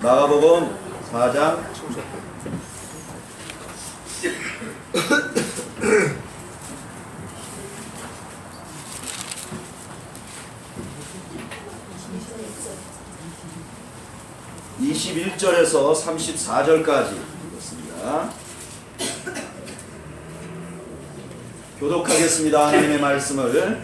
마가복음 4장 21절에서 34절까지 읽겠습니다. 교독하겠습니다. 하나님의 말씀을.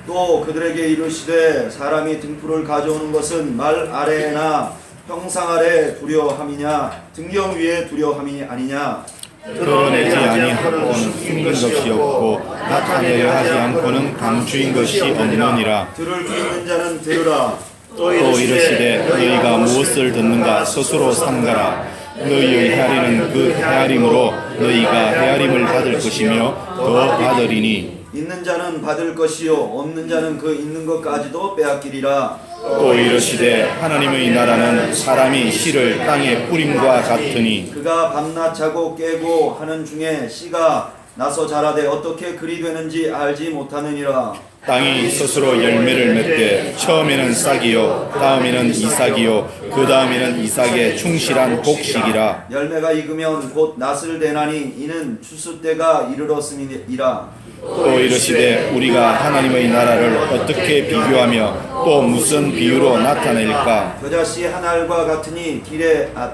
또 그들에게 이르시되 사람이 등불을 가져오는 것은 말 아래나 형상 아래 두려함이냐 등경 위에 두려함이 아니냐. 드러내지 아니하고는 숨긴 것이 없고 나타내려 하지 않고는 감추인 것이 없느니라. 들을 귀 있는 자는 들으라. 또 이르시되 너희가 무엇을 듣는가 스스로 삼가라. 너희의 헤아리는 그 헤아림으로 너희가 헤아림을 받을 것이며 더 받으리니. 있는 자는 받을 것이요 없는 자는 그 있는 것까지도 빼앗기리라. 또 이르시되 하나님의 나라는 사람이 씨를 땅에 뿌림과 같으니 그가 밤낮 자고 깨고 하는 중에 씨가 나서 자라되 어떻게 그리 되는지 알지 못하느니라. 땅이 스스로 열매를 맺되 처음에는 싹이요 다음에는 이삭이요 그 다음에는 이삭의 충실한 곡식이라. 열매가 익으면 곧 낫을 대나니 이는 추수 때가 이르렀음이라. 또 이르시되 우리가 하나님의 나라를 어떻게 비교하며 또 무슨 비유로 나타낼까. 겨자씨 한 알과 같으니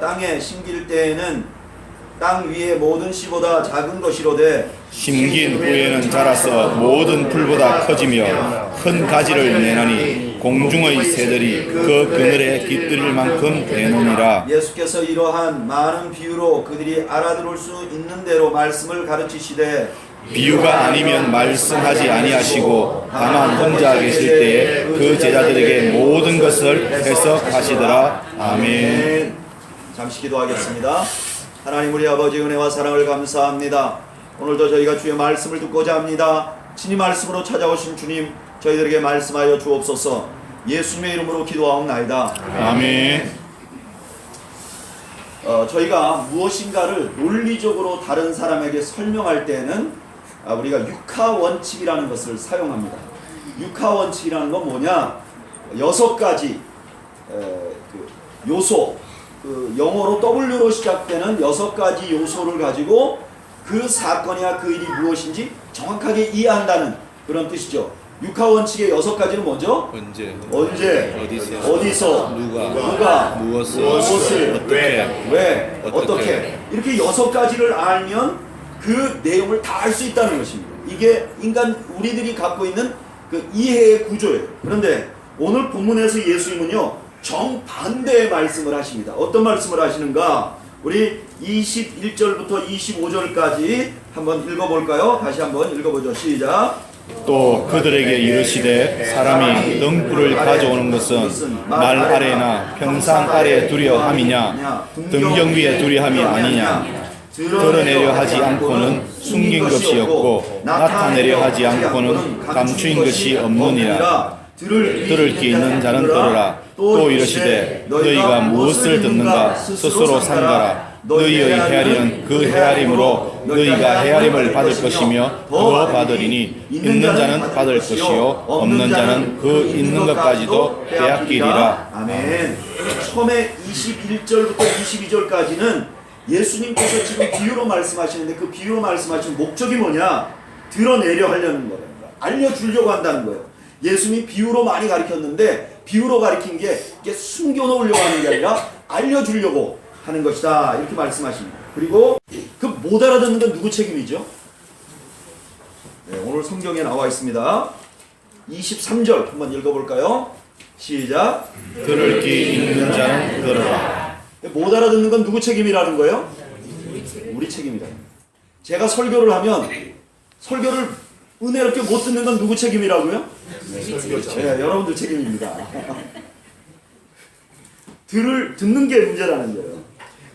땅에 심길 때에는 땅 위의 모든 씨보다 작은 것이로되 심긴 후에는 자라서 모든 풀보다 커지며 큰 가지를 내나니 공중의 새들이 그 그늘에 깃들일 만큼 되느니라. 예수께서 이러한 많은 비유로 그들이 알아들을 수 있는 대로 말씀을 가르치시되 비유가 아니면 말씀하지 아니하시고 다만 혼자 계실 때에 그 제자들에게 모든 것을 해석하시더라. 아멘. 잠시 기도하겠습니다. 하나님 우리 아버지 은혜와 사랑을 감사합니다. 오늘도 저희가 주의 말씀을 듣고자 합니다. 친히 말씀으로 찾아오신 주님 저희들에게 말씀하여 주옵소서. 예수님의 이름으로 기도하옵나이다. 아멘. 저희가 무엇인가를 논리적으로 다른 사람에게 설명할 때는 우리가 육하 원칙이라는 것을 사용합니다. 육하 원칙이라는 건 뭐냐? 6가지 그 요소, 영어로 W로 시작되는 6가지 요소를 가지고 그 사건이나 그 일이 무엇인지 정확하게 이해한다는 그런 뜻이죠. 육하 원칙의 6가지는 먼저 언제, 어디서, 누가, 무엇을, 왜, 어떻게 이렇게 6가지를 알면 그 내용을 다 알 수 있다는 것입니다. 이게 우리들이 갖고 있는 그 이해의 구조예요. 그런데 오늘 본문에서 예수님은요 정반대의 말씀을 하십니다. 어떤 말씀을 하시는가? 우리 21절부터 25절까지 한번 읽어볼까요? 다시 한번 읽어보죠. 시작. 또 그들에게 이르시되 사람이 등불을 가져오는 것은 말 아래나 평상 아래 두려함이냐 등경 위에 두려함이 아니냐. 드러내려 하지 않고는 숨긴 것이 없고 나타내려 하지 않고는 감추인 것이 없느니라. 들을 귀 있는 자는 들으라. 또 이르시되 너희가 무엇을 듣는가 스스로 삼가라. 너희의 헤아리는 그 헤아림으로 너희가 헤아림을 받을 것이며 더 받으리니. 있는 자는 받을 것이요 없는 자는 그 있는 것까지도 빼앗기리라. 아멘. 처음에 21절부터 22절까지는 예수님께서 지금 비유로 말씀하시는데 그 비유로 말씀하시는 목적이 뭐냐? 드러내려 하려는 거예요. 알려주려고 한다는 거예요. 예수님이 비유로 많이 가르쳤는데 비유로 가르친 게 이게 숨겨놓으려고 하는 게 아니라 알려주려고 하는 것이다. 이렇게 말씀하십니다. 그리고 그 못 알아듣는 건 누구 책임이죠? 네, 오늘 성경에 나와 있습니다. 23절 한번 읽어볼까요? 시작. 들을 귀 있는 자는 들으라. 못 알아듣는 건 누구 책임이라는 거예요? 우리 책임이다. 제가 설교를 하면 설교를 은혜롭게 못 듣는 건 누구 책임이라고요? 네, 여러분들 책임입니다. 듣는 게 문제라는 거예요.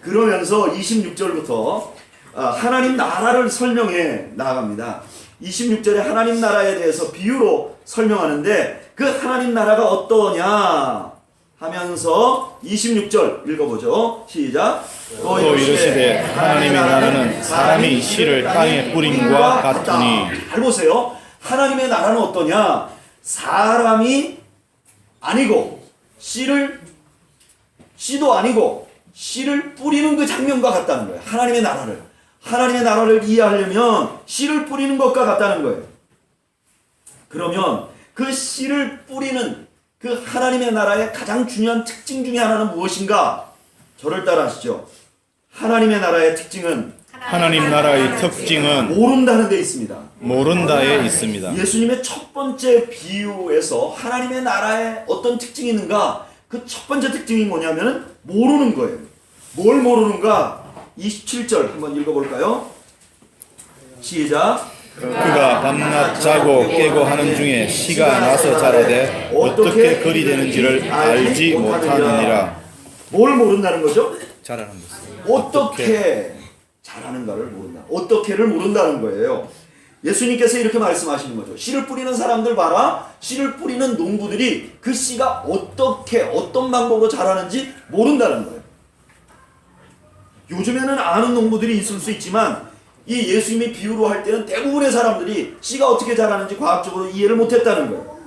그러면서 26절부터 하나님 나라를 설명해 나아갑니다. 26절에 하나님 나라에 대해서 비유로 설명하는데 그 하나님 나라가 어떠냐 하면서 26절 읽어보죠. 시작. 또 이르시되 하나님의 나라는 사람이 씨를 땅에 뿌림과 같으니. 잘 보세요. 하나님의 나라는 어떠냐? 사람이 아니고 씨도 아니고 씨를 뿌리는 그 장면과 같다는 거예요. 하나님의 나라를 이해하려면 씨를 뿌리는 것과 같다는 거예요. 그러면 그 씨를 뿌리는 그 하나님의 나라의 가장 중요한 특징 중에 하나는 무엇인가? 저를 따라 하시죠. 하나님의 나라의 특징은 하나님 나라의 특징은 모른다는 데 있습니다. 모른다에 있습니다. 예수님의 첫 번째 비유에서 하나님의 나라에 어떤 특징이 있는가? 그 첫 번째 특징이 뭐냐면 모르는 거예요. 뭘 모르는가? 27절 한번 읽어볼까요? 시작. 그가 밤낮 자고 깨고 하는 중에 씨가 나서 자라되 어떻게 그리 되는지를 알지 못하느니라. 뭘 모른다는 거죠? 자라는 것은 어떻게 자라는가를 모른다. 어떻게를 모른다는 거예요. 예수님께서 이렇게 말씀하시는 거죠. 씨를 뿌리는 사람들 봐라. 씨를 뿌리는 농부들이 그 씨가 어떻게 어떤 방법으로 자라는지 모른다는 거예요. 요즘에는 아는 농부들이 있을 수 있지만 이 예수님이 비유로 할 때는 대부분의 사람들이 씨가 어떻게 자라는지 과학적으로 이해를 못했다는 거예요.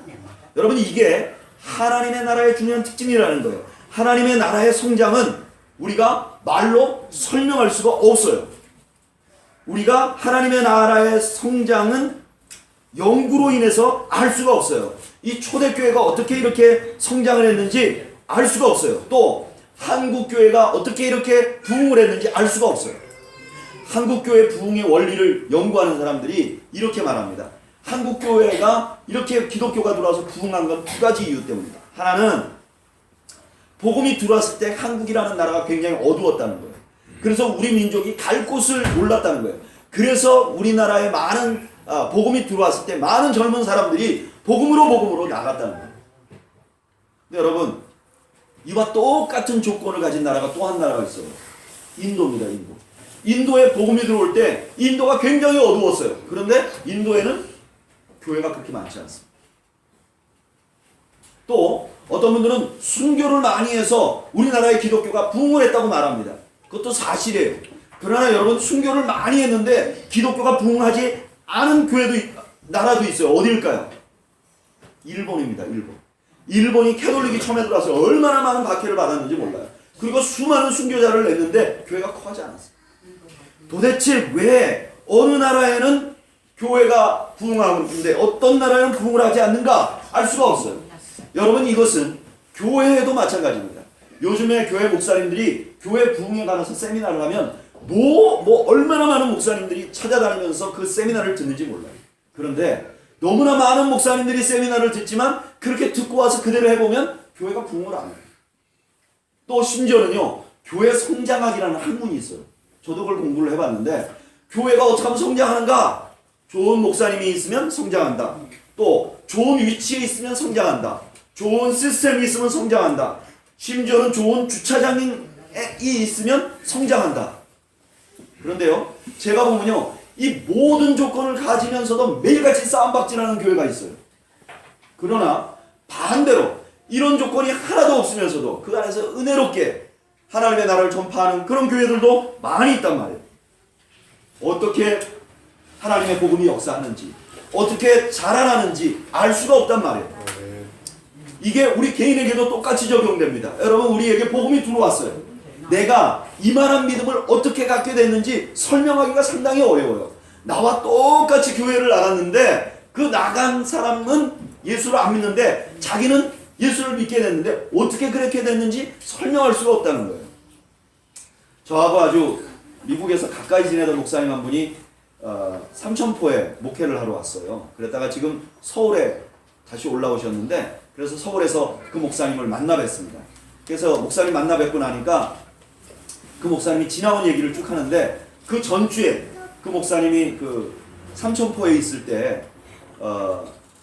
여러분, 이게 하나님의 나라의 중요한 특징이라는 거예요. 하나님의 나라의 성장은 우리가 말로 설명할 수가 없어요. 우리가 하나님의 나라의 성장은 연구로 인해서 알 수가 없어요. 이 초대교회가 어떻게 이렇게 성장을 했는지 알 수가 없어요. 또 한국교회가 어떻게 이렇게 부흥을 했는지 알 수가 없어요. 한국교회 부흥의 원리를 연구하는 사람들이 이렇게 말합니다. 한국교회가 이렇게 기독교가 들어와서 부흥한 건 두 가지 이유 때문이다. 하나는 복음이 들어왔을 때 한국이라는 나라가 굉장히 어두웠다는 거예요. 그래서 우리 민족이 갈 곳을 몰랐다는 거예요. 그래서 우리나라에 많은 복음이 들어왔을 때 많은 젊은 사람들이 복음으로 나갔다는 거예요. 근데 여러분, 이와 똑같은 조건을 가진 나라가 또 한 나라가 있어요. 인도입니다. 인도에 복음이 들어올 때 인도가 굉장히 어두웠어요. 그런데 인도에는 교회가 그렇게 많지 않습니다. 또 어떤 분들은 순교를 많이 해서 우리나라의 기독교가 부흥을 했다고 말합니다. 그것도 사실이에요. 그러나 여러분, 순교를 많이 했는데 기독교가 부흥하지 않은 나라도 있어요. 어디일까요? 일본입니다. 일본이 캐톨릭이 처음에 들어와서 얼마나 많은 박해를 받았는지 몰라요. 그리고 수많은 순교자를 냈는데 교회가 커지 않았어요. 도대체 왜 어느 나라에는 교회가 부흥하는데 어떤 나라에는 부흥을 하지 않는가 알 수가 없어요. 여러분, 이것은 교회에도 마찬가지입니다. 요즘에 교회 목사님들이 교회 부흥에 관해서 세미나를 하면 얼마나 많은 목사님들이 찾아다니면서 그 세미나를 듣는지 몰라요. 그런데 너무나 많은 목사님들이 세미나를 듣지만 그렇게 듣고 와서 그대로 해보면 교회가 부흥을 안 해요. 또 심지어는요, 교회 성장학이라는 학문이 있어요. 저도 그걸 공부를 해봤는데 교회가 어떻게 하면 성장하는가? 좋은 목사님이 있으면 성장한다. 또 좋은 위치에 있으면 성장한다. 좋은 시스템이 있으면 성장한다. 심지어는 좋은 주차장이 있으면 성장한다. 그런데요, 제가 보면요, 이 모든 조건을 가지면서도 매일같이 싸움박질하는 교회가 있어요. 그러나 반대로 이런 조건이 하나도 없으면서도 그 안에서 은혜롭게 하나님의 나라를 전파하는 그런 교회들도 많이 있단 말이에요. 어떻게 하나님의 복음이 역사하는지, 어떻게 자라나는지 알 수가 없단 말이에요. 이게 우리 개인에게도 똑같이 적용됩니다. 여러분, 우리에게 복음이 들어왔어요. 내가 이만한 믿음을 어떻게 갖게 됐는지 설명하기가 상당히 어려워요. 나와 똑같이 교회를 나갔는데 그 나간 사람은 예수를 안 믿는데 자기는 예수를 믿게 됐는데 어떻게 그렇게 됐는지 설명할 수가 없다는 거예요. 저하고 아주 미국에서 가까이 지내던 목사님 한 분이 삼천포에 목회를 하러 왔어요. 그랬다가 지금 서울에 다시 올라오셨는데, 그래서 서울에서 그 목사님을 만나 뵀습니다. 그래서 목사님 만나 뵙고 나니까 그 목사님이 지나온 얘기를 쭉 하는데, 그 전주에 그 목사님이 그 삼천포에 있을 때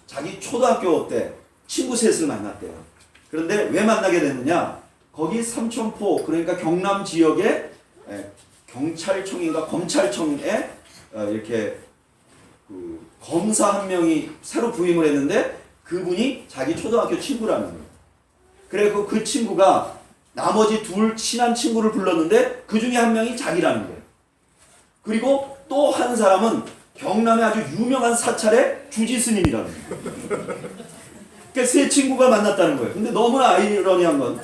자기 초등학교 때 친구 셋을 만났대요. 그런데 왜 만나게 됐느냐? 거기 삼천포, 그러니까 경남 지역에 경찰청인가 검찰청에 이렇게 그 검사 한 명이 새로 부임을 했는데 그분이 자기 초등학교 친구라는 거예요. 그래서 그 친구가 나머지 둘 친한 친구를 불렀는데 그 중에 한 명이 자기라는 거예요. 그리고 또 한 사람은 경남의 아주 유명한 사찰의 주지스님이라는 거예요. 그러니까 세 친구가 만났다는 거예요. 근데 너무나 아이러니한 건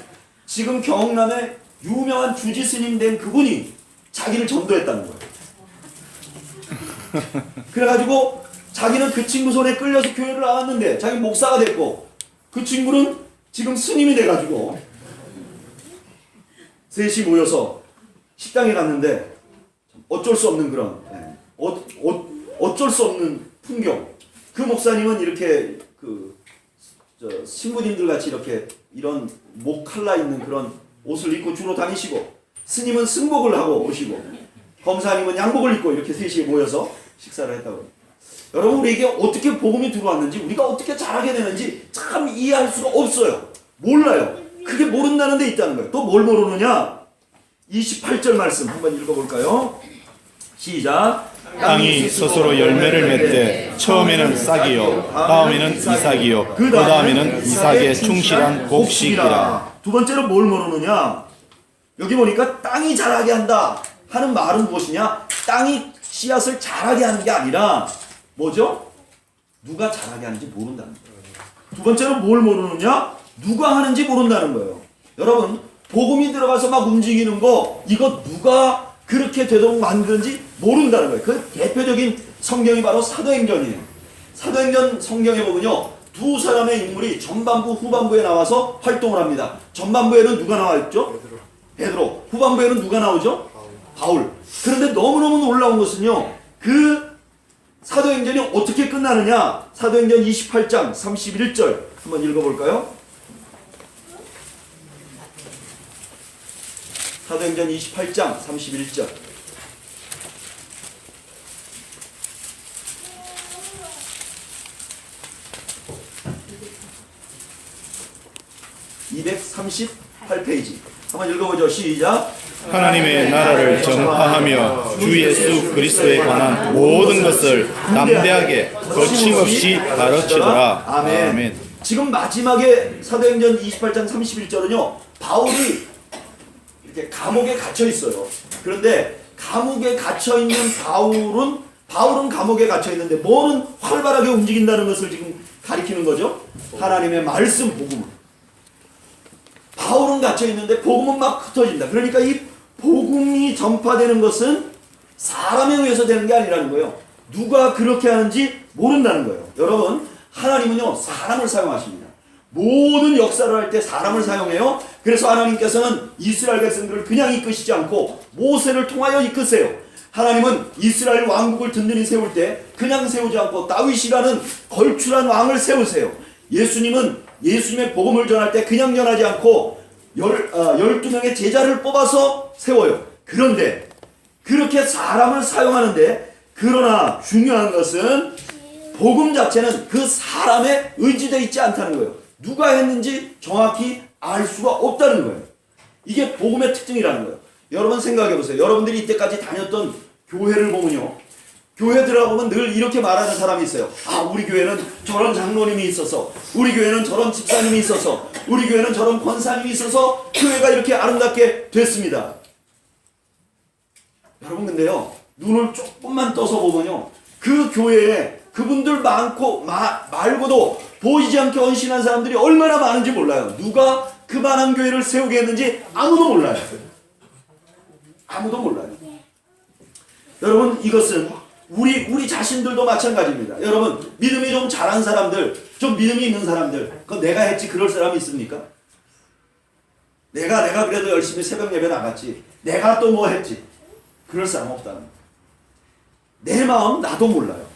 지금 경남의 유명한 주지 스님 된 그분이 자기를 전도했다는 거예요. 그래가지고 자기는 그 친구 손에 끌려서 교회를 나왔는데 자기 목사가 됐고, 그 친구는 지금 스님이 돼가지고 셋이 모여서 식당에 갔는데 어쩔 수 없는 그런 어쩔 수 없는 풍경. 그 목사님은 이렇게 신부님들 같이 이렇게 이런 목 칼라 있는 그런 옷을 입고 주로 다니시고, 스님은 승복을 하고 오시고, 검사님은 양복을 입고 이렇게 셋이 모여서 식사를 했다고. 여러분, 우리에게 어떻게 복음이 들어왔는지, 우리가 어떻게 잘하게 되는지 참 이해할 수가 없어요. 몰라요. 그게 모른다는 데 있다는 거예요. 또 뭘 모르느냐? 28절 말씀 한번 읽어볼까요? 시작. 땅이 스스로 열매를 맺되 처음에는 싹이요 다음에는 이삭이요 그 다음에는 이삭의 충실한 곡식이라. 두 번째로 뭘 모르느냐? 여기 보니까 땅이 자라게 한다 하는 말은 무엇이냐? 땅이 씨앗을 자라게 하는 게 아니라 뭐죠? 누가 자라게 하는지 모른다는 거예요. 두 번째로 뭘 모르느냐? 누가 하는지 모른다는 거예요. 여러분, 복음이 들어가서 막 움직이는 거, 이거 누가 그렇게 되도록 만드는지 모른다는 거예요. 그 대표적인 성경이 바로 사도행전이에요. 사도행전 성경에 보면요, 두 사람의 인물이 전반부 후반부에 나와서 활동을 합니다. 전반부에는 누가 나와 있죠? 베드로. 후반부에는 누가 나오죠? 바울. 그런데 너무너무 놀라운 것은요, 그 사도행전이 어떻게 끝나느냐? 사도행전 28장 31절 한번 읽어볼까요? 사도행전 28장 31절. (238페이지) 한번 읽어보죠. 시작. 하나님의 나라를 전파하며 주 예수 그리스도에 관한 모든 것을 담대하게 거침없이 가르치더라. 아멘. 지금 마지막에 사도행전 28장 31절은요, 바울이 이렇게 감옥에 갇혀 있어요. 그런데 감옥에 갇혀 있는 바울은 감옥에 갇혀 있는데 뭐는 활발하게 움직인다는 것을 지금 가리키는 거죠. 하나님의 말씀, 복음을. 바울은 갇혀 있는데 복음은 막 흩어진다. 그러니까 이 복음이 전파되는 것은 사람에 의해서 되는 게 아니라는 거예요. 누가 그렇게 하는지 모른다는 거예요. 여러분, 하나님은요, 사람을 사용하십니다. 모든 역사를 할 때 사람을 사용해요. 그래서 하나님께서는 이스라엘 백성들을 그냥 이끄시지 않고 모세를 통하여 이끄세요. 하나님은 이스라엘 왕국을 든든히 세울 때 그냥 세우지 않고 다윗이라는 걸출한 왕을 세우세요. 예수님은 예수님의 복음을 전할 때 그냥 전하지 않고 12명의 제자를 뽑아서 세워요. 그런데 그렇게 사람을 사용하는데, 그러나 중요한 것은 복음 자체는 그 사람에 의지되어 있지 않다는 거예요. 누가 했는지 정확히 알 수가 없다는 거예요. 이게 복음의 특징이라는 거예요. 여러분 생각해 보세요. 여러분들이 이때까지 다녔던 교회를 보면요, 교회 들어가보면 늘 이렇게 말하는 사람이 있어요. 아, 우리 교회는 저런 장로님이 있어서, 우리 교회는 저런 집사님이 있어서, 우리 교회는 저런 권사님이 있어서 교회가 이렇게 아름답게 됐습니다. 여러분, 근데요, 눈을 조금만 떠서 보면요, 그 교회에 그분들 말고도 보이지 않게 헌신한 사람들이 얼마나 많은지 몰라요. 누가 그만한 교회를 세우게 했는지 아무도 몰라요. 아무도 몰라요. 여러분, 이것은 우리 자신들도 마찬가지입니다. 여러분, 믿음이 좀 잘한 사람들, 좀 믿음이 있는 사람들, 그건 내가 했지 그럴 사람이 있습니까? 내가 그래도 열심히 새벽 예배 나갔지, 내가 또 뭐 했지, 그럴 사람 없다는 거예요. 내 마음 나도 몰라요.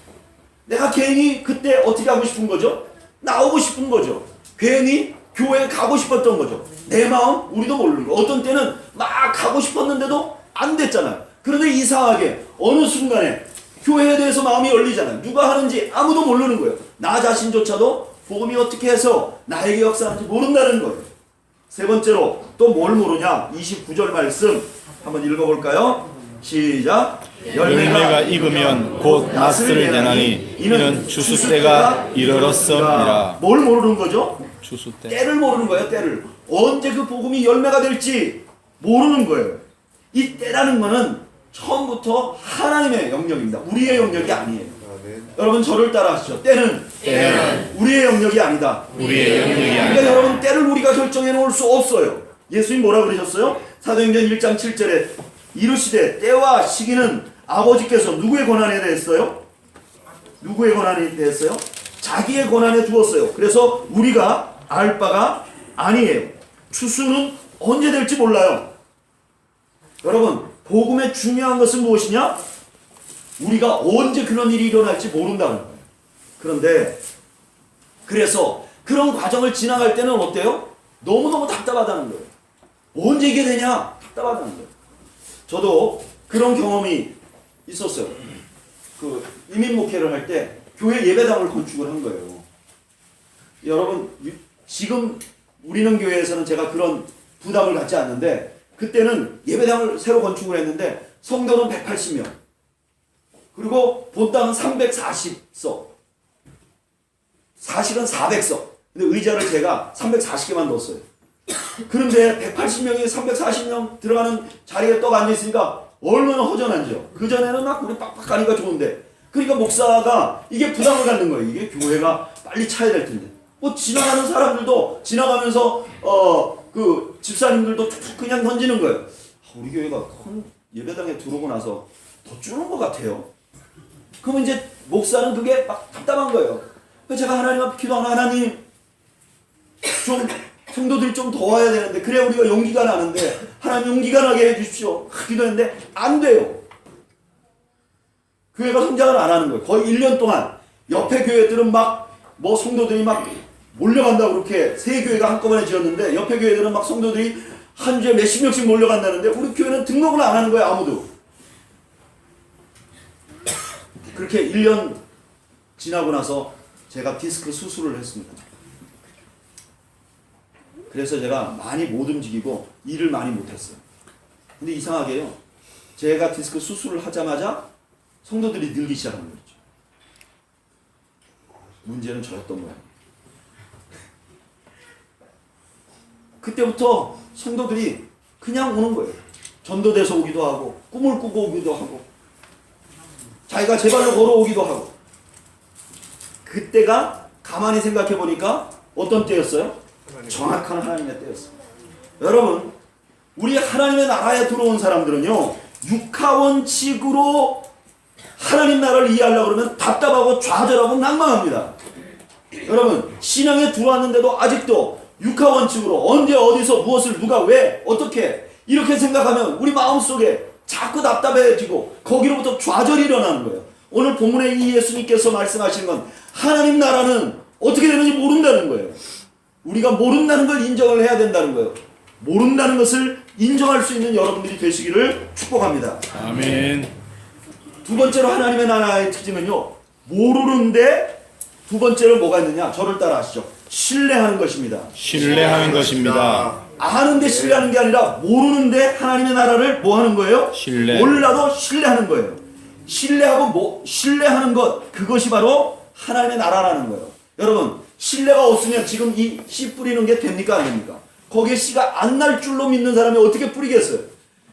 내가 괜히 그때 어떻게 하고 싶은 거죠? 나오고 싶은 거죠. 괜히 교회에 가고 싶었던 거죠. 내 마음 우리도 모르는 거. 어떤 때는 막 가고 싶었는데도 안 됐잖아요. 그런데 이상하게 어느 순간에 교회에 대해서 마음이 열리잖아요. 누가 하는지 아무도 모르는 거예요. 나 자신조차도 복음이 어떻게 해서 나에게 역사하는지 모른다는 거예요. 세 번째로 또 뭘 모르냐? 29절 말씀 한번 읽어볼까요? 시작. 열매가 익으면 곧 낫을 내나니 이는 추수 때가 이르렀음이라. 뭘 모르는 거죠? 추수 때. 때를 모르는 거예요. 때를. 언제 그 복음이 열매가 될지 모르는 거예요. 이 때라는 거는 처음부터 하나님의 영역입니다. 우리의 영역이 아니에요. 여러분, 저를 따라 하시죠. 때는 우리의 영역이 아니다. 우리의 영역이 그러니까 아니다. 여러분, 때를 우리가 결정해 놓을 수 없어요. 예수님 뭐라 그러셨어요? 사도행전 1장 7절에 이르시되 때와 시기는 아버지께서 누구의 권한에 대했어요? 누구의 권한에 대했어요? 자기의 권한에 두었어요. 그래서 우리가 알 바가 아니에요. 추수는 언제 될지 몰라요. 여러분, 복음의 중요한 것은 무엇이냐? 우리가 언제 그런 일이 일어날지 모른다는 거예요. 그런데 그래서 그런 과정을 지나갈 때는 어때요? 너무너무 답답하다는 거예요. 언제 이게 되냐? 답답하다는 거예요. 저도 그런 경험이 있었어요. 그 이민 목회를 할 때 교회 예배당을 건축을 한 거예요. 여러분, 지금 우리는 교회에서는 제가 그런 부담을 갖지 않는데 그때는 예배당을 새로 건축을 했는데 성도는 180명, 그리고 본당은 340석, 사실은 400석. 근데 의자를 제가 340개만 넣었어요. 그런데 180명이 340명 들어가는 자리에 떡 앉아있으니까 얼마나 허전한지요. 그전에는 막 우리 빡빡하니까 좋은데, 그러니까 목사가 이게 부담을 갖는 거예요. 이게 교회가 빨리 차야 될 텐데. 뭐 지나가는 사람들도 지나가면서 그 집사님들도 툭툭 그냥 던지는 거예요. 우리 교회가 예배당에 들어오고 나서 더 줄은 것 같아요. 그러면 이제 목사는 그게 막 답답한 거예요. 그래서 제가 하나님 앞에 기도하면, 하나님 좀 성도들이 좀 더 와야 되는데, 그래야 우리가 용기가 나는데 하나님 용기가 나게 해주십시오. 기도했는데 안 돼요. 교회가 성장을 안 하는 거예요. 거의 1년 동안 옆에 교회들은 막 뭐 성도들이 막 몰려간다고 그렇게 세 교회가 한꺼번에 지었는데, 옆에 교회들은 막 성도들이 한 주에 몇십 명씩 몰려간다는데 우리 교회는 등록을 안 하는 거예요. 아무도. 그렇게 1년 지나고 나서 제가 디스크 수술을 했습니다. 그래서 제가 많이 못 움직이고 일을 많이 못했어요. 근데 이상하게요, 제가 디스크 수술을 하자마자 성도들이 늘기 시작한 거죠. 문제는 저였던 거예요. 그때부터 성도들이 그냥 오는 거예요. 전도돼서 오기도 하고, 꿈을 꾸고 오기도 하고, 자기가 제 발로 걸어오기도 하고. 그때가 가만히 생각해 보니까 어떤 때였어요? 정확한 하나님의 때였어요. 여러분, 우리 하나님의 나라에 들어온 사람들은요, 육하원칙으로 하나님 나라를 이해하려고 그러면 답답하고 좌절하고 낭망합니다. 여러분, 신앙에 들어왔는데도 아직도 육하원칙으로 언제 어디서 무엇을 누가 왜 어떻게 이렇게 생각하면 우리 마음속에 자꾸 답답해지고 거기로부터 좌절이 일어나는 거예요. 오늘 본문에 이 예수님께서 말씀하신 건 하나님 나라는 어떻게 되는지 모른다는 거예요. 우리가 모른다는 걸 인정을 해야 된다는 거예요. 모른다는 것을 인정할 수 있는 여러분들이 되시기를 축복합니다. 아멘. 두 번째로 하나님의 나라의 특징은요, 모르는데 두 번째로 뭐가 있느냐? 저를 따라 하시죠. 신뢰하는 것입니다. 신뢰하는 것입니다. 아는데 신뢰하는 게 아니라 모르는데 하나님의 나라를 뭐 하는 거예요? 신뢰. 몰라도 신뢰하는 거예요. 신뢰하고 신뢰하는 것, 그것이 바로 하나님의 나라라는 거예요. 여러분, 신뢰가 없으면 지금 이 씨 뿌리는 게 됩니까? 안 됩니까? 거기에 씨가 안 날 줄로 믿는 사람이 어떻게 뿌리겠어요?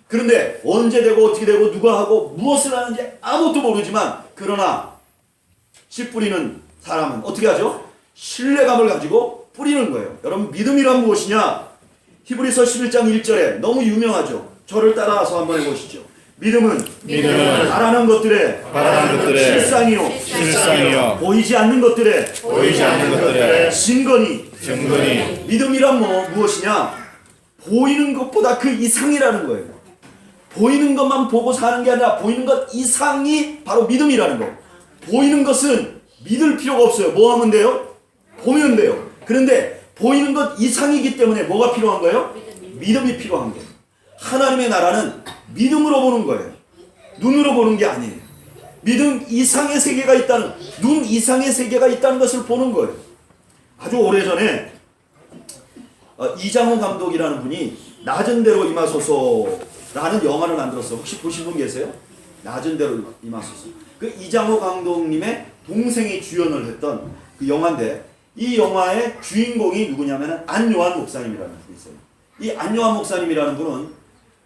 그런데 언제 되고 어떻게 되고 누가 하고 무엇을 하는지 아무것도 모르지만, 그러나 씨 뿌리는 사람은 어떻게 하죠? 신뢰감을 가지고 뿌리는 거예요. 여러분, 믿음이란 무엇이냐? 히브리서 11장 1절에 너무 유명하죠. 저를 따라서 한번 해보시죠. 믿음은 바라는 것들의 실상이요 보이지 않는 것들의 증거니. 믿음이란 무엇이냐? 보이는 것보다 그 이상이라는 거예요. 보이는 것만 보고 사는 게 아니라 보이는 것 이상이 바로 믿음이라는 거. 보이는 것은 믿을 필요가 없어요. 뭐 하면 돼요? 보면 돼요. 그런데 보이는 것 이상이기 때문에 뭐가 필요한 거예요? 믿음이 필요한 거예요. 하나님의 나라는 믿음으로 보는 거예요. 눈으로 보는 게 아니에요. 믿음 이상의 세계가 있다는, 눈 이상의 세계가 있다는 것을 보는 거예요. 아주 오래전에 이장호 감독이라는 분이 낮은 대로 임하소서라는 영화를 만들었어요. 혹시 보신 분 계세요? 낮은 대로 임하소서. 그 이장호 감독님의 동생이 주연을 했던 그 영화인데, 이 영화의 주인공이 누구냐면 안요한 목사님이라는 분이 있어요. 이 안요한 목사님이라는 분은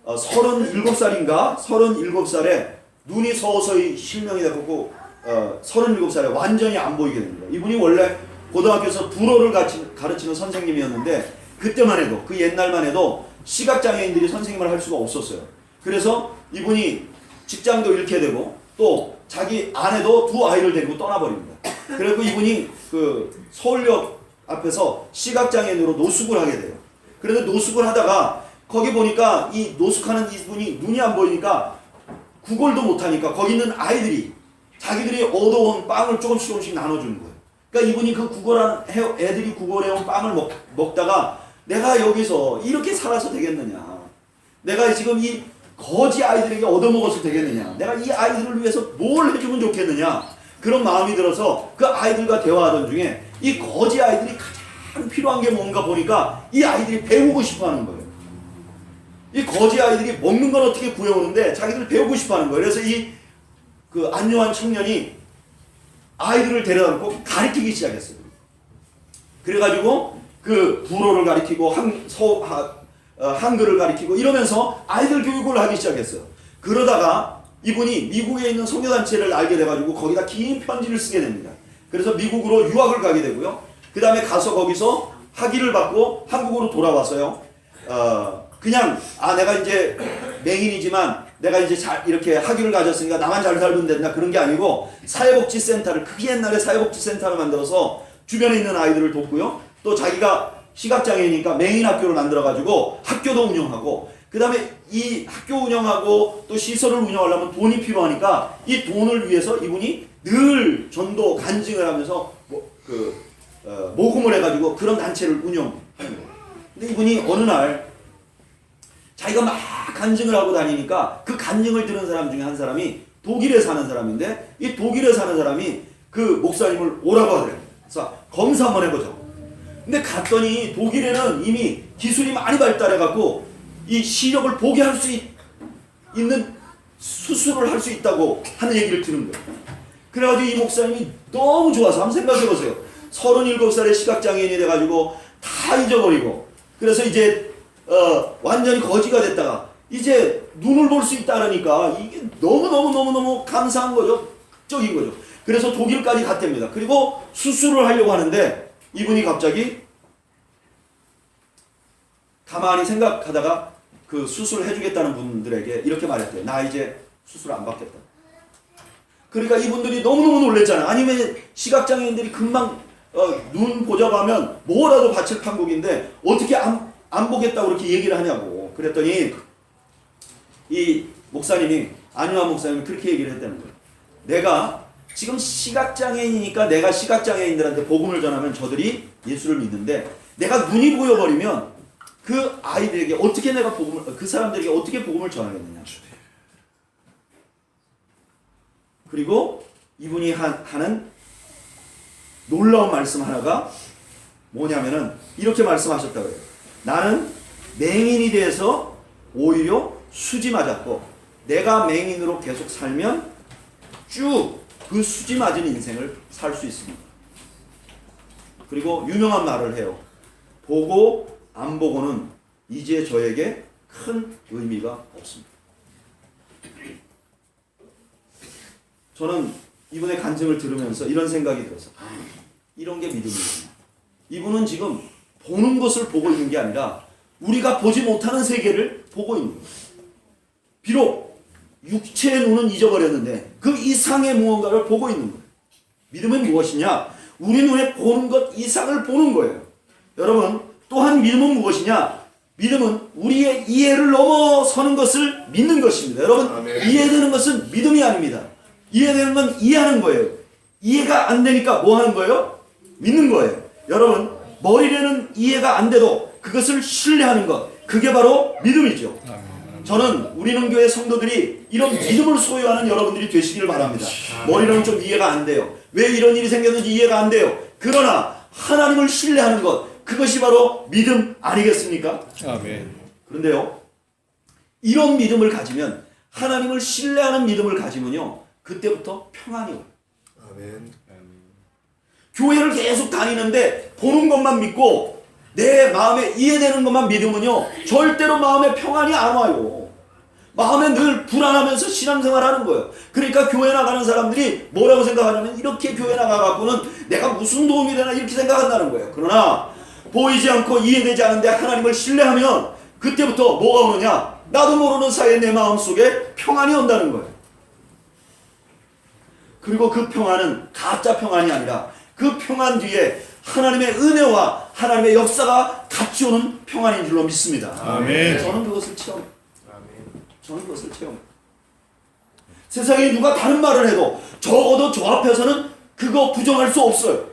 37살인가 37살에 눈이 서서히 실명이 되고 37살에 완전히 안 보이게 됩니다. 이분이 원래 고등학교에서 불어를 가르치는 선생님이었는데, 그때만 해도, 그 옛날만 해도 시각장애인들이 선생님을 할 수가 없었어요. 그래서 이분이 직장도 잃게 되고 또 자기 아내도 두 아이를 데리고 떠나버립니다. 그래서 이분이 그 서울역 앞에서 시각장애인으로 노숙을 하게 돼요. 그런데 노숙을 하다가 거기 보니까 이 노숙하는 이분이 눈이 안 보이니까 구걸도 못하니까 거기 있는 아이들이 자기들이 얻어온 빵을 조금씩 나눠주는 거예요. 그러니까 이분이 그 구걸한 애들이 구걸해온 빵을 먹다가 내가 여기서 이렇게 살아서 되겠느냐, 내가 지금 이 거지 아이들에게 얻어먹어서 되겠느냐, 내가 이 아이들을 위해서 뭘 해주면 좋겠느냐, 그런 마음이 들어서 그 아이들과 대화하던 중에 이 거지 아이들이 가장 필요한 게 뭔가 보니까 이 아이들이 배우고 싶어 하는 거예요. 이 거지 아이들이 먹는 건 어떻게 구해오는데 자기들 배우고 싶어 하는 거예요. 그래서 그 안요한 청년이 아이들을 데려다놓고 가르치기 시작했어요. 그래가지고 그 불어를 가르치고 한글을 가르치고 이러면서 아이들 교육을 하기 시작했어요. 그러다가 이분이 미국에 있는 선교단체를 알게 돼가지고 거기다 긴 편지를 쓰게 됩니다. 그래서 미국으로 유학을 가게 되고요. 그 다음에 가서 거기서 학위를 받고 한국으로 돌아와서요. 그냥 내가 이제 맹인이지만 내가 이제 이렇게 학위를 가졌으니까 나만 잘 살면 된다, 그런 게 아니고 사회복지센터를, 그게 옛날에 사회복지센터를 만들어서 주변에 있는 아이들을 돕고요. 또 자기가 시각장애니까 맹인 학교를 만들어가지고 학교도 운영하고, 그 다음에 이 학교 운영하고 또 시설을 운영하려면 돈이 필요하니까 이 돈을 위해서 이분이 늘 전도 간증을 하면서 모금을 해가지고 그런 단체를 운영하는 거예요. 근데 이분이 어느 날 자기가 막 간증을 하고 다니니까 그 간증을 들은 사람 중에 한 사람이 독일에 사는 사람인데, 이 독일에 사는 사람이 그 목사님을 오라고 하더래요. 그래서 검사 한번 해보자고. 근데 갔더니 독일에는 이미 기술이 많이 발달해갖고 이 시력을 보게 할 수 있는 수술을 할 수 있다고 하는 얘기를 들은 거예요. 그래가지고 이 목사님이 너무 좋아서 한번 생각해보세요. 37살의 시각장애인이 돼가지고 다 잊어버리고, 그래서 이제 완전히 거지가 됐다가 이제 눈을 볼 수 있다 그러니까 이게 너무 감사한 거죠. 극적인 거죠. 그래서 독일까지 갔답니다. 그리고 수술을 하려고 하는데 이분이 갑자기 가만히 생각하다가 그 수술을 해주겠다는 분들에게 이렇게 말했대요. 나 이제 수술 안 받겠다. 그러니까 이분들이 너무너무 놀랬잖아요. 아니면 시각장애인들이 금방 눈 보자고 하면 뭐라도 바칠 판국인데 어떻게 안 보겠다고 그렇게 얘기를 하냐고. 그랬더니 이 목사님이, 안요한 목사님이 그렇게 얘기를 했다는 거예요. 내가 지금 시각장애인이니까 내가 시각장애인들한테 복음을 전하면 저들이 예수를 믿는데, 내가 눈이 보여버리면 그 아이들에게 어떻게 내가 그 사람들에게 어떻게 복음을 전하겠느냐. 그리고 이분이 하는 놀라운 말씀 하나가 뭐냐면은 이렇게 말씀하셨다고 해요. 나는 맹인이 돼서 오히려 수지 맞았고, 내가 맹인으로 계속 살면 쭉 그 수지 맞은 인생을 살 수 있습니다. 그리고 유명한 말을 해요. 보고 안 보고는 이제 저에게 큰 의미가 없습니다. 저는 이분의 간증을 들으면서 이런 생각이 들어서 이런 게 믿음이구나. 이분은 지금 보는 것을 보고 있는 게 아니라 우리가 보지 못하는 세계를 보고 있는 거예요. 비록 육체의 눈은 잊어버렸는데 그 이상의 무언가를 보고 있는 거예요. 믿음은 무엇이냐? 우리 눈에 보는 것 이상을 보는 거예요. 여러분, 또한 믿음은 무엇이냐? 믿음은 우리의 이해를 넘어서는 것을 믿는 것입니다. 여러분, 아멘. 이해되는 것은 믿음이 아닙니다. 이해되는 건 이해하는 거예요. 이해가 안 되니까 뭐 하는 거예요? 믿는 거예요. 여러분, 머리로는 이해가 안 돼도 그것을 신뢰하는 것, 그게 바로 믿음이죠. 저는 우리는 교회 성도들이 이런 믿음을 소유하는 여러분들이 되시기를 바랍니다. 머리로는 좀 이해가 안 돼요. 왜 이런 일이 생겼는지 이해가 안 돼요. 그러나 하나님을 신뢰하는 것, 그것이 바로 믿음 아니겠습니까? 아멘. 그런데요, 이런 믿음을 가지면, 하나님을 신뢰하는 믿음을 가지면요, 그때부터 평안이 와요. 아멘. 교회를 계속 다니는데 보는 것만 믿고 내 마음에 이해되는 것만 믿으면요, 절대로 마음에 평안이 안 와요. 마음에 늘 불안하면서 신앙생활하는 거예요. 그러니까 교회 나가는 사람들이 뭐라고 생각하냐면, 이렇게 교회 나가갖고는 내가 무슨 도움이 되나 이렇게 생각한다는 거예요. 그러나 보이지 않고 이해되지 않는데 하나님을 신뢰하면 그때부터 뭐가 오느냐? 나도 모르는 사이에 내 마음속에 평안이 온다는 거예요. 그리고 그 평안은 가짜 평안이 아니라 그 평안 뒤에 하나님의 은혜와 하나님의 역사가 같이 오는 평안인 줄로 믿습니다. 아멘. 저는 그것을 체험해요. 저는 그것을 체험해요. 세상에 누가 다른 말을 해도 적어도 저 앞에서는 그거 부정할 수 없어요.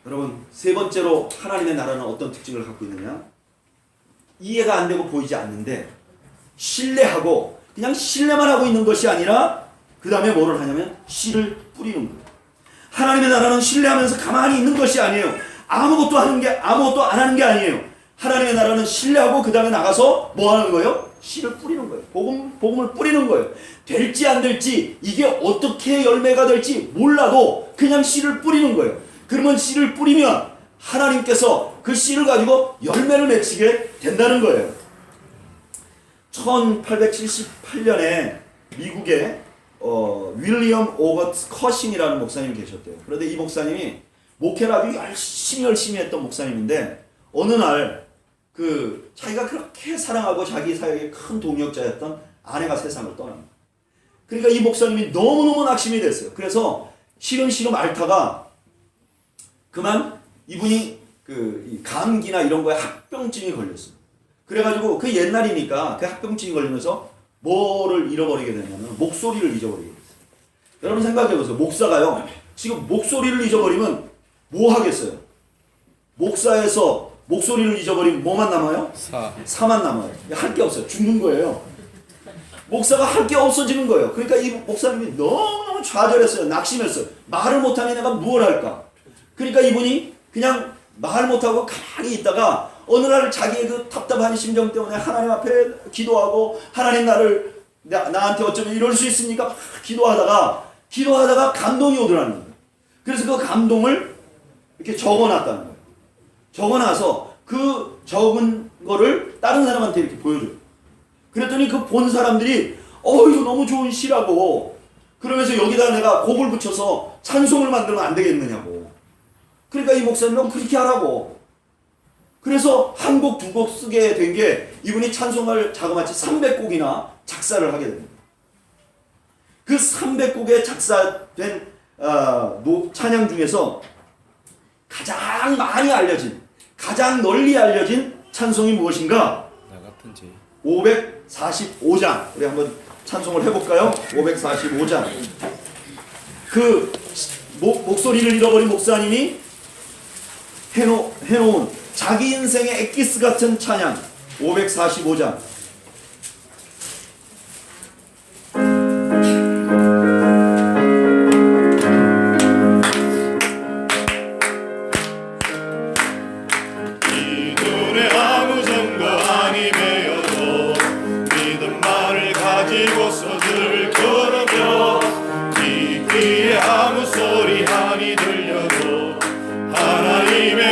여러분, 세 번째로 하나님의 나라는 어떤 특징을 갖고 있느냐? 이해가 안 되고 보이지 않는데 신뢰하고 그냥 신뢰만 하고 있는 것이 아니라 그 다음에 뭐를 하냐면 씨를 뿌리는 거예요. 하나님의 나라는 신뢰하면서 가만히 있는 것이 아니에요. 아무것도 안 하는 게 아니에요. 하나님의 나라는 신뢰하고 그 다음에 나가서 뭐 하는 거예요? 씨를 뿌리는 거예요. 복음을 뿌리는 거예요. 될지 안 될지, 이게 어떻게 열매가 될지 몰라도 그냥 씨를 뿌리는 거예요. 그러면 씨를 뿌리면 하나님께서 그 씨를 가지고 열매를 맺히게 된다는 거예요. 1878년에 미국에 윌리엄 오거트 커신이라는 목사님이 계셨대요. 그런데 이 목사님이 목회를 아주 열심히 했던 목사님인데 어느 날 그 자기가 그렇게 사랑하고 자기 사역의 큰 동역자였던 아내가 세상을 떠납니다. 그러니까 이 목사님이 너무너무 낙심이 됐어요. 그래서 시름시름 앓다가 그만 이분이 이 감기나 이런 거에 합병증이 걸렸어요. 그래가지고 그 옛날이니까 그 합병증이 걸리면서 뭐를 잃어버리게 되냐면 목소리를 잊어버리게 됐어요. 여러분 생각해보세요. 목사가요, 지금 목소리를 잊어버리면 뭐 하겠어요? 목사에서 목소리를 잊어버리면 뭐만 남아요? 사만 남아요. 할 게 없어요. 죽는 거예요. 목사가 할 게 없어지는 거예요. 그러니까 이 목사님이 너무너무 좌절했어요. 낙심했어요. 말을 못하면 내가 뭘 할까? 그러니까 이분이 그냥 말 못하고 가만히 있다가 어느 날 자기의 그 답답한 심정 때문에 하나님 앞에 기도하고 하나님 나한테 어쩌면 이럴 수 있습니까? 막 기도하다가 감동이 오더라는 거예요. 그래서 그 감동을 이렇게 적어놨다는 거예요. 적어놔서 그 적은 거를 다른 사람한테 이렇게 보여줘요. 그랬더니 그 본 사람들이 이거 너무 좋은 시라고, 그러면서 여기다 내가 곡을 붙여서 찬송을 만들면 안 되겠느냐고. 그러니까 이 목사님은 그렇게 하라고. 그래서 한 곡, 두 곡 쓰게 된 게 이분이 찬송을 자그마치 300곡이나 작사를 하게 됩니다. 그 300곡에 작사된 찬양 중에서 가장 많이 알려진, 가장 널리 알려진 찬송이 무엇인가? 나 같은 죄. 545장. 우리 한번 찬송을 해볼까요? 545장. 그 목소리를 잃어버린 목사님이 해놓은 자기 인생의 엑기스 같은 찬양 545장.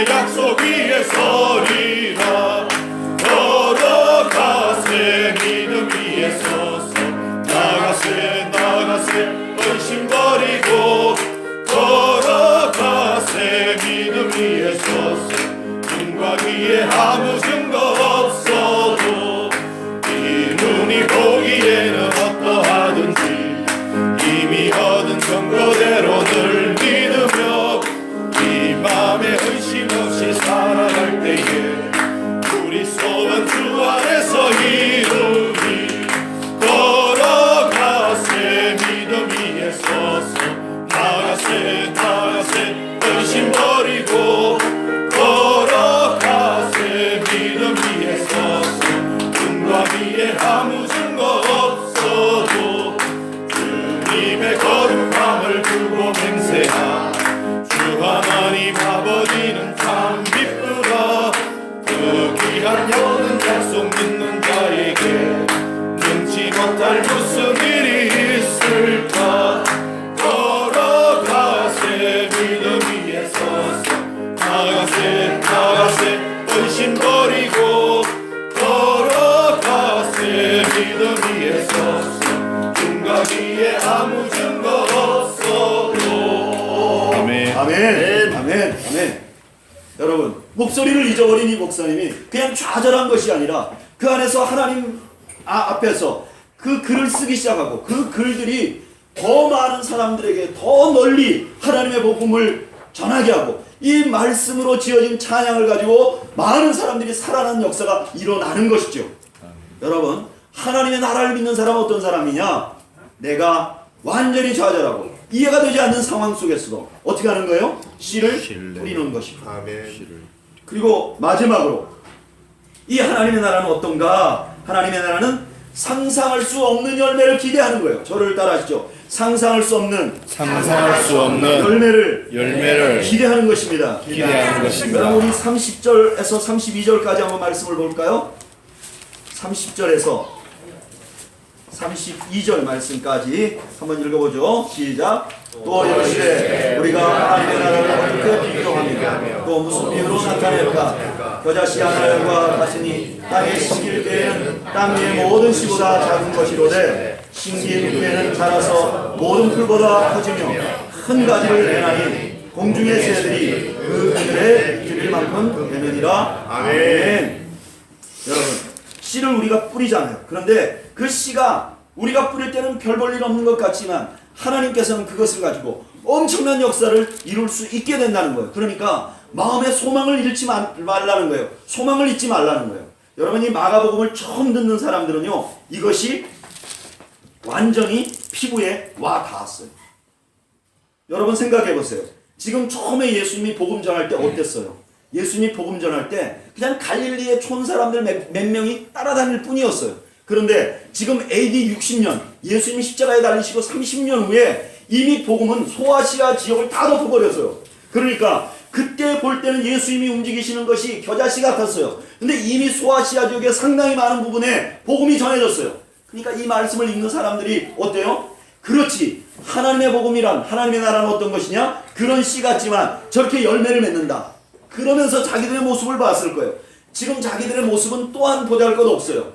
약속 위에 서리라. 걸어가세 믿음 위에 서서 나가세 헌신 버리고 걸어가세 믿음 위에 서서 눈과 귀에 아무 증거 없어도 이 눈이 보기에는 어떠하든지 이미 얻은 선거대로 늘 믿으며 이 맘에 의심 없이 살아갈 때에 우리 소원 주 안에서 이루리. 걸어가세 믿음 위에 서서 나가세 의심 버리고 걸어가세 믿음 위에 서서 눈과 귀에 아무 증거 없어도 주님의 거룩함을 두고 맹세하. 주 하나님 아버지는 참 기쁘다. 그 귀한 여는 약속 믿는 자에게 능치 못할 무슨 일이 있을까. 걸어가세 믿음 위에 서서 나가세 의심 버리고 걸어가세 믿음 위에 서서 눈과 귀에 아무 증거 없어도. 아멘. 아멘. 아멘. 여러분, 목소리를 잊어버린 이 목사님이 그냥 좌절한 것이 아니라 그 안에서 하나님 앞에서 그 글을 쓰기 시작하고 그 글들이 더 많은 사람들에게 더 널리 하나님의 복음을 전하게 하고 이 말씀으로 지어진 찬양을 가지고 많은 사람들이 살아나는 역사가 일어나는 것이죠. 여러분, 하나님의 나라를 믿는 사람은 어떤 사람이냐? 내가 완전히 좌절하고 이해가 되지 않는 상황 속에서도 어떻게 하는 거예요? 씨를 뿌리는 것입니다. 그리고 마지막으로 이 하나님의 나라는 어떤가? 하나님의 나라는 상상할 수 없는 열매를 기대하는 거예요. 저를 따라하시죠. 상상할 수 없는 열매를 기대하는 것입니다. 그럼 우리 30절에서 32절까지 한번 말씀을 볼까요? 30절에서 32절 말씀까지 한번 읽어보죠. 시작. 또 이르시되 우리가 하나님의 나라를 어떻게 비교하며 또 무슨 비유로 나타낼까? 겨자씨 하나가 같으니 땅에 심길 때에는 땅 위의 모든 씨보다 작은 것이로되 심긴 후에는 자라서 모든 풀보다 커지며 큰 가지를 내나니 공중의 새들이 그 그늘에 들일 만큼 되느니라. 아멘. 여러분, 씨를 우리가 뿌리잖아요. 그런데 그 씨가 우리가 뿌릴 때는 별 볼 일 없는 것 같지만 하나님께서는 그것을 가지고 엄청난 역사를 이룰 수 있게 된다는 거예요. 그러니까 마음의 소망을 잃지 말라는 거예요. 소망을 잊지 말라는 거예요. 여러분, 이 마가복음을 처음 듣는 사람들은요, 이것이 완전히 피부에 와 닿았어요. 여러분 생각해 보세요. 지금 처음에 예수님이 복음 전할 때 어땠어요? 예수님이 복음 전할 때 그냥 갈릴리의 촌 사람들 몇 명이 따라다닐 뿐이었어요. 그런데 지금 AD 60년 예수님이 십자가에 달리시고 30년 후에 이미 복음은 소아시아 지역을 다 덮어버렸어요. 그러니까 그때 볼 때는 예수님이 움직이시는 것이 겨자씨 같았어요. 근데 이미 소아시아 지역의 상당히 많은 부분에 복음이 전해졌어요. 그러니까 이 말씀을 읽는 사람들이 어때요? 그렇지, 하나님의 복음이란, 하나님의 나라는 어떤 것이냐? 그런 씨 같지만 저렇게 열매를 맺는다. 그러면서 자기들의 모습을 봤을 거예요. 지금 자기들의 모습은 또한 보잘것 없어요.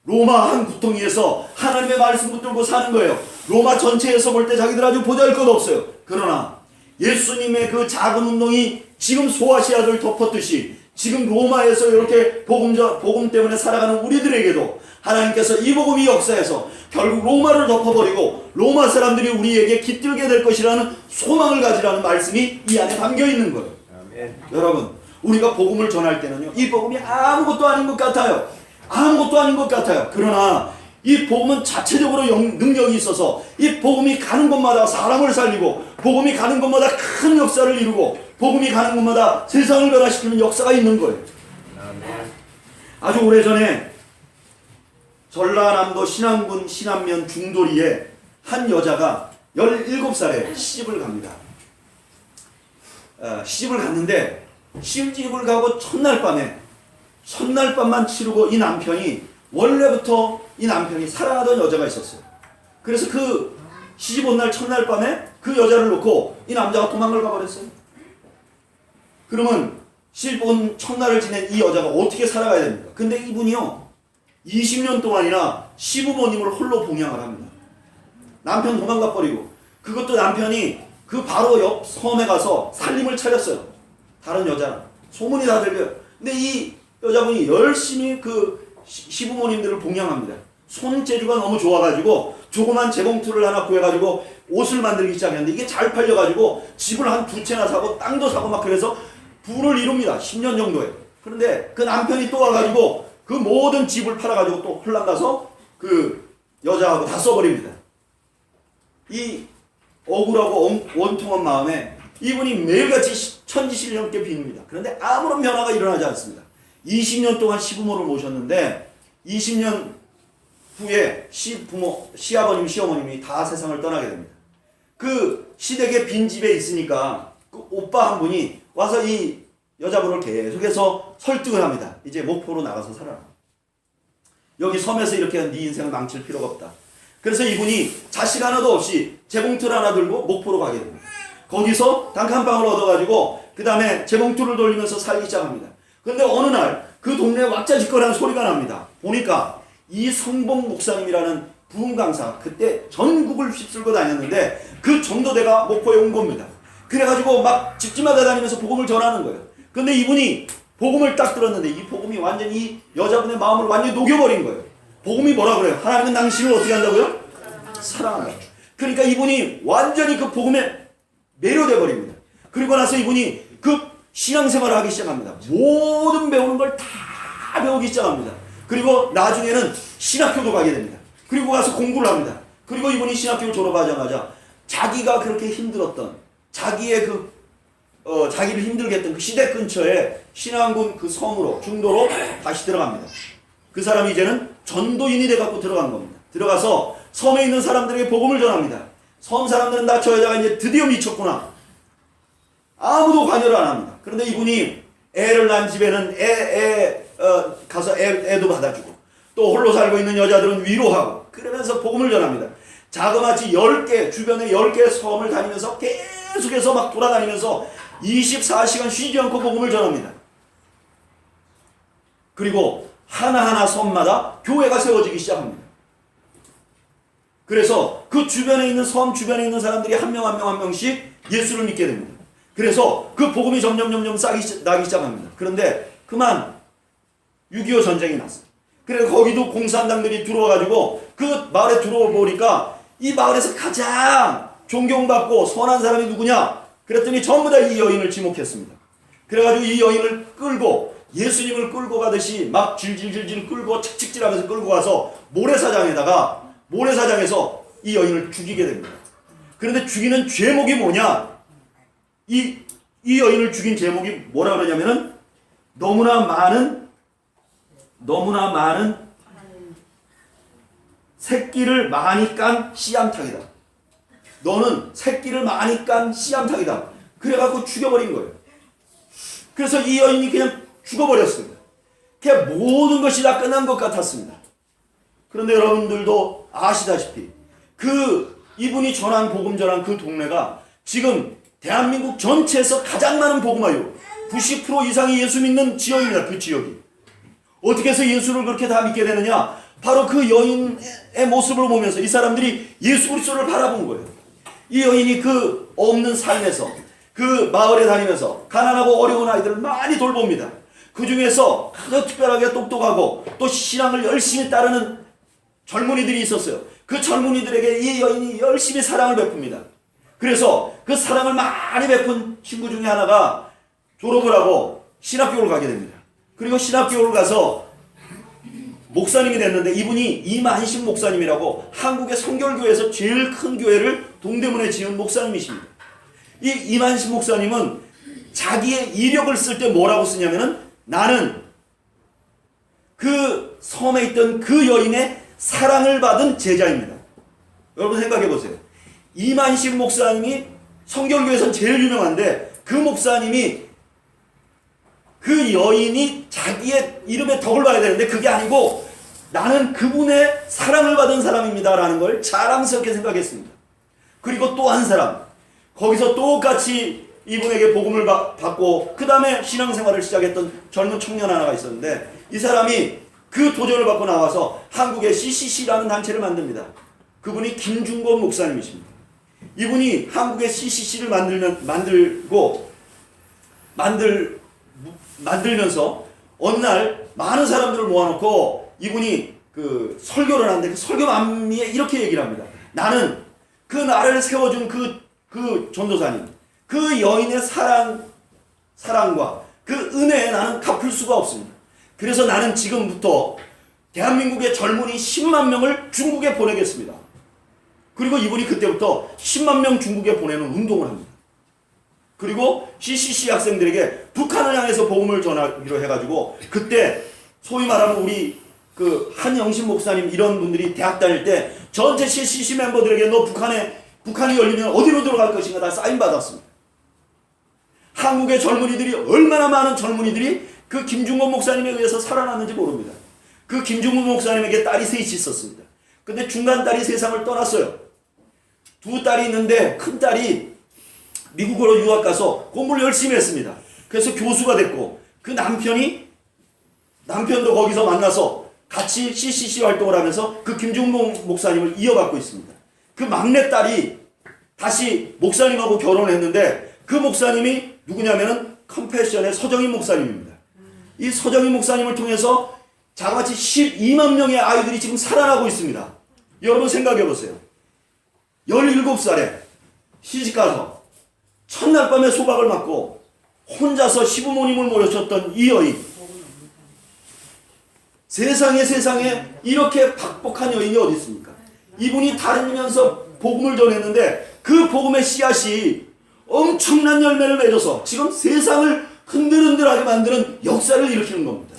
로마 한 구덩이에서 하나님의 말씀 붙들고 사는 거예요. 로마 전체에서 볼 때 자기들 아주 보잘것 없어요. 그러나 예수님의 그 작은 운동이 지금 소아시아를 덮었듯이 지금 로마에서 이렇게 복음 때문에 살아가는 우리들에게도 하나님께서 이 복음이 역사해서 결국 로마를 덮어버리고 로마 사람들이 우리에게 깃들게 될 것이라는 소망을 가지라는 말씀이 이 안에 담겨 있는 거예요. 아멘. 여러분, 우리가 복음을 전할 때는요, 이 복음이 아무것도 아닌 것 같아요. 아무것도 아닌 것 같아요. 그러나 이 복음은 자체적으로 능력이 있어서 이 복음이 가는 곳마다 사람을 살리고 복음이 가는 곳마다 큰 역사를 이루고 복음이 가는 곳마다 세상을 변화시키는 역사가 있는 거예요. 아주 오래전에 전라남도 신안군 신안면 중도리에 한 여자가 17살에 시집을 갑니다. 시집을 갔는데 시집을 가고 첫날 밤만 치르고 이 남편이 원래부터 이 남편이 사랑하던 여자가 있었어요. 그래서 그 시집 온 날 첫날 밤에 그 여자를 놓고 이 남자가 도망을 가버렸어요. 그러면 시집 온 첫날을 지낸 이 여자가 어떻게 살아가야 됩니까? 근데 이분이요, 20년 동안이나 시부모님을 홀로 봉양을 합니다. 남편 도망가 버리고, 그것도 남편이 그 바로 옆 섬에 가서 살림을 차렸어요. 다른 여자랑 소문이 다 들려요. 근데 이 여자분이 열심히 그 시부모님들을 봉양합니다. 손재주가 너무 좋아가지고 조그만 재봉틀을 하나 구해가지고 옷을 만들기 시작했는데 이게 잘 팔려가지고 집을 한 2채나 사고 땅도 사고 막 그래서 부를 이룹니다. 10년 정도에. 그런데 그 남편이 또 와가지고 그 모든 집을 팔아가지고 또 홀랑가서 그 여자하고 다 써버립니다. 이 억울하고 원통한 마음에 이분이 매일같이 천지신령께 빕니다. 그런데 아무런 변화가 일어나지 않습니다. 20년 동안 시부모를 모셨는데 20년 후에 시아버님, 시어머님이 다 세상을 떠나게 됩니다. 그 시댁에 빈집에 있으니까 그 오빠 한 분이 와서 이 여자분을 계속해서 설득을 합니다. 이제 목포로 나가서 살아라. 여기 섬에서 이렇게 네 인생을 망칠 필요가 없다. 그래서 이분이 자식 하나도 없이 재봉틀 하나 들고 목포로 가게 됩니다. 거기서 단칸방을 얻어가지고 그 다음에 재봉틀을 돌리면서 살기 시작합니다. 그런데 어느 날 그 동네에 왁자지껄한 소리가 납니다. 보니까 이성봉 목사님이라는 부흥 강사, 그때 전국을 휩쓸고 다녔는데 그 전도대가 목포에 온 겁니다. 그래가지고 막 집집마다 다니면서 복음을 전하는 거예요. 근데 이분이 복음을 딱 들었는데 이 복음이 완전히 이 여자분의 마음을 완전히 녹여버린 거예요. 복음이 뭐라 그래요? 하나님은 당신을 어떻게 한다고요? 사랑한다. 그러니까 이분이 완전히 그 복음에 매료돼 버립니다. 그리고 나서 이분이 그 신앙생활을 하기 시작합니다. 모든 배우는 걸 다 배우기 시작합니다. 그리고 나중에는 신학교도 가게 됩니다. 그리고 가서 공부를 합니다. 그리고 이분이 신학교를 졸업하자마자 자기가 그렇게 힘들었던 자기의 자기를 힘들게 했던 그 시댁 근처에 신안군 그 섬으로 중도로 다시 들어갑니다. 그 사람이 이제는 전도인이 돼갖고 들어간 겁니다. 들어가서 섬에 있는 사람들에게 복음을 전합니다. 섬 사람들은 나 저 여자가 이제 드디어 미쳤구나. 아무도 관여를 안 합니다. 그런데 이분이 애를 낳은 집에는 가서 애도 받아주고 또 홀로 살고 있는 여자들은 위로하고 그러면서 복음을 전합니다. 자그마치 10개 주변에 10개 섬을 다니면서 계속해서 막 돌아다니면서 24시간 쉬지 않고 복음을 전합니다. 그리고 하나하나 섬마다 교회가 세워지기 시작합니다. 그래서 그 주변에 있는 섬 주변에 있는 사람들이 한 명 한 명씩 예수를 믿게 됩니다. 그래서 그 복음이 점점 나기 시작합니다. 그런데 그만 6.25 전쟁이 났어요. 그래서 거기도 공산당들이 들어와가지고 그 마을에 들어와 보니까 이 마을에서 가장 존경받고 선한 사람이 누구냐? 그랬더니 전부 다 이 여인을 지목했습니다. 그래가지고 이 여인을 끌고 예수님을 끌고 가듯이 막 질질질질 끌고 칙칙질하면서 끌고 가서 모래사장에서 이 여인을 죽이게 됩니다. 그런데 죽이는 죄목이 뭐냐? 이 여인을 죽인 제목이 뭐라 그러냐면은 너무나 많은 새끼를 많이 깐 씨암탉이다. 너는 새끼를 많이 깐 씨암탉이다. 그래갖고 죽여버린 거예요. 그래서 이 여인이 그냥 죽어버렸습니다. 그냥 모든 것이 다 끝난 것 같았습니다. 그런데 여러분들도 아시다시피 이분이 복음 전한 그 동네가 지금 대한민국 전체에서 가장 많은 복음화율 90% 이상이 예수 믿는 지역입니다. 그 지역이. 어떻게 해서 예수를 그렇게 다 믿게 되느냐? 바로 그 여인의 모습을 보면서 이 사람들이 예수 그리스도를 바라본 거예요. 이 여인이 그 없는 삶에서 그 마을에 다니면서 가난하고 어려운 아이들을 많이 돌봅니다. 그 중에서 아주 특별하게 똑똑하고 또 신앙을 열심히 따르는 젊은이들이 있었어요. 그 젊은이들에게 이 여인이 열심히 사랑을 베풉니다. 그래서 그 사랑을 많이 베푼 친구 중에 하나가 졸업을 하고 신학교를 가게 됩니다. 그리고 신학교를 가서 목사님이 됐는데 이분이 이만식 목사님이라고 한국의 성결교회에서 제일 큰 교회를 동대문에 지은 목사님이십니다. 이 이만식 목사님은 자기의 이력을 쓸 때 뭐라고 쓰냐면은 나는 그 섬에 있던 그 여인의 사랑을 받은 제자입니다. 여러분 생각해 보세요. 이만식 목사님이 성결교회에서 제일 유명한데 그 목사님이 그 여인이 자기의 이름에 덕을 봐야 되는데 그게 아니고 나는 그분의 사랑을 받은 사람입니다 라는 걸 자랑스럽게 생각했습니다. 그리고 또 한 사람 거기서 똑같이 이분에게 복음을 받고 그 다음에 신앙생활을 시작했던 젊은 청년 하나가 있었는데 이 사람이 그 도전을 받고 나와서 한국의 CCC라는 단체를 만듭니다. 그분이 김중건 목사님이십니다. 이분이 한국의 CCC를 만들면서 어느 날 많은 사람들을 모아놓고 이분이 그 설교를 하는데 그 설교 만미에 이렇게 얘기를 합니다. 나는 그 나를 세워준 그 전도사님, 그 여인의 사랑과 그 은혜에 나는 갚을 수가 없습니다. 그래서 나는 지금부터 대한민국의 젊은이 10만 명을 중국에 보내겠습니다. 그리고 이분이 그때부터 10만 명 중국에 보내는 운동을 합니다. 그리고 CCC 학생들에게 북한을 향해서 복음을 전하기로 해가지고 그때 소위 말하면 우리 그 한영신 목사님 이런 분들이 대학 다닐 때 전체 CCC 멤버들에게 너 북한이 열리면 어디로 들어갈 것인가 다 사인 받았습니다. 한국의 젊은이들이 얼마나 많은 젊은이들이 그 김중건 목사님에 의해서 살아났는지 모릅니다. 그 김중건 목사님에게 딸이 셋이 있었습니다. 근데 중간 딸이 세상을 떠났어요. 두 딸이 있는데 큰 딸이 미국으로 유학 가서 공부를 열심히 했습니다. 그래서 교수가 됐고 그 남편도 거기서 만나서 같이 CCC 활동을 하면서 그 김중건 목사님을 이어받고 있습니다. 그 막내 딸이 다시 목사님하고 결혼을 했는데 그 목사님이 누구냐면은 컴패션의 서정인 목사님입니다. 이 서정인 목사님을 통해서 자같이 12만 명의 아이들이 지금 살아나고 있습니다. 여러분 생각해 보세요. 17살에 시집가서 첫날 밤에 소박을 맞고 혼자서 시부모님을 모셨던 이 여인. 세상에 이렇게 박복한 여인이 어디 있습니까? 이분이 다니면서 복음을 전했는데 그 복음의 씨앗이 엄청난 열매를 맺어서 지금 세상을 흔들흔들하게 만드는 역사를 일으키는 겁니다.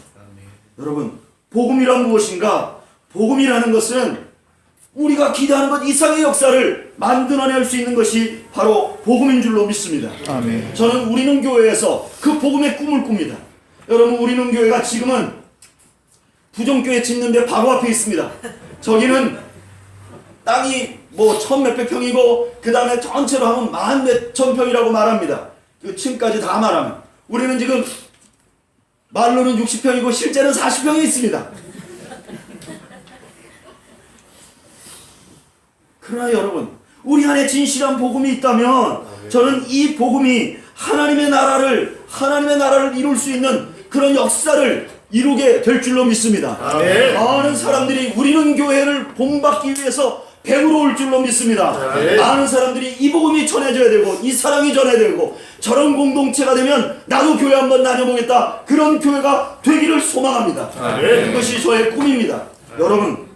여러분, 복음이란 무엇인가? 복음이라는 것은 우리가 기대하는 것 이상의 역사를 만들어낼 수 있는 것이 바로 복음인 줄로 믿습니다. 아멘. 저는 우리는 교회에서 그 복음의 꿈을 꿉니다. 여러분, 우리는 교회가 지금은 부정교회 짓는데 바로 앞에 있습니다. 저기는 땅이 뭐 1000몇백 평이고 그 다음에 전체로 하면 10,000몇천 평이라고 말합니다. 그 층까지 다 말하면. 우리는 지금 말로는 60평이고 실제는 40평이 있습니다. 그러나 여러분, 우리 안에 진실한 복음이 있다면 저는 이 복음이 하나님의 나라를 이룰 수 있는 그런 역사를 이루게 될 줄로 믿습니다. 많은 사람들이 우리는 교회를 본받기 위해서 배우러 올 줄로 믿습니다. 많은 사람들이 이 복음이 전해져야 되고 이 사랑이 전해야 되고 저런 공동체가 되면 나도 교회 한번 다녀보겠다. 그런 교회가 되기를 소망합니다. 그것이 저의 꿈입니다. 여러분,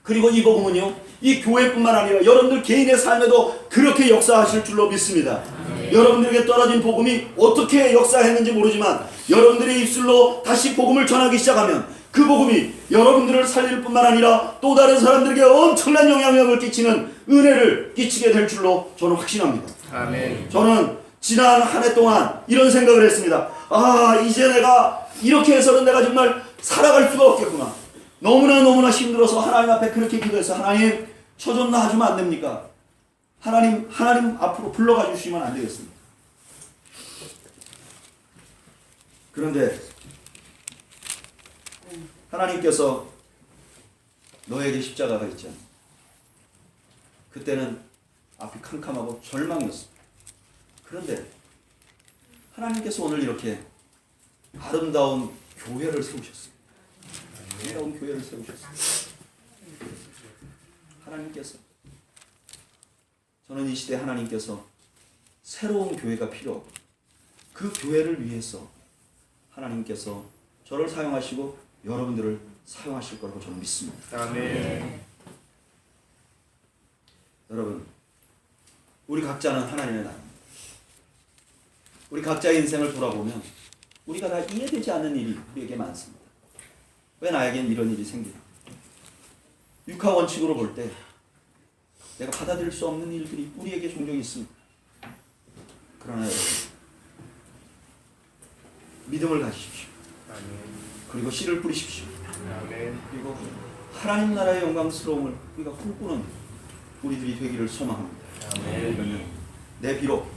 그리고 이 복음은요, 이 교회뿐만 아니라 여러분들 개인의 삶에도 그렇게 역사하실 줄로 믿습니다. 여러분들에게 떨어진 복음이 어떻게 역사했는지 모르지만 여러분들의 입술로 다시 복음을 전하기 시작하면 그 복음이 여러분들을 살릴 뿐만 아니라 또 다른 사람들에게 엄청난 영향력을 끼치는 은혜를 끼치게 될 줄로 저는 확신합니다. 아멘. 저는 지난 한 해 동안 이런 생각을 했습니다. 아, 이제 내가 이렇게 해서는 내가 정말 살아갈 수가 없겠구나. 너무나 힘들어서 하나님 앞에 그렇게 기도해서 하나님 저 좀 놔주면 안 됩니까? 하나님 앞으로 불러가 주시면 안 되겠습니까? 그런데 하나님께서 너에게 십자가가 있잖아. 그때는 앞이 캄캄하고 절망이었어. 그런데 하나님께서 오늘 이렇게 아름다운 교회를 세우셨어요. 아름다운 교회를 세우셨어요. 하나님께서, 저는 이 시대 하나님께서 새로운 교회가 필요하고 그 교회를 위해서 하나님께서 저를 사용하시고 여러분들을 사용하실 거라고 저는 믿습니다. 아멘. 여러분, 우리 각자는 하나님의 나라입니다. 우리 각자의 인생을 돌아보면 우리가 다 이해되지 않는 일이 우리에게 많습니다. 왜 나에겐 이런 일이 생기나? 육하 원칙으로 볼 때 내가 받아들일 수 없는 일들이 우리에게 종종 있습니다. 그러나 여러분, 믿음을 가지십시오. 그리고 씨를 뿌리십시오. 그리고 하나님 나라의 영광스러움을 우리가 꿈꾸는 우리들이 되기를 소망합니다. 그러면 내 비록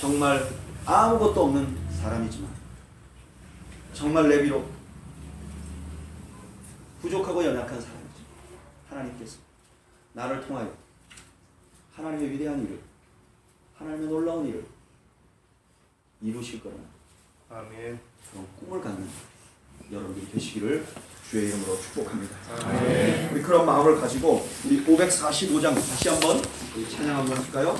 정말 아무것도 없는 사람이지만, 정말 내 비록 부족하고 연약한 사람이지만 하나님께서 나를 통하여 하나님의 위대한 일을, 하나님의 놀라운 일을 이루실 거라는 아멘. 그런 꿈을 갖는 여러분들이 되시기를 주의 이름으로 축복합니다. 아멘. 우리 그런 마음을 가지고 우리 545장 다시 한번 우리 찬양 한번 할까요?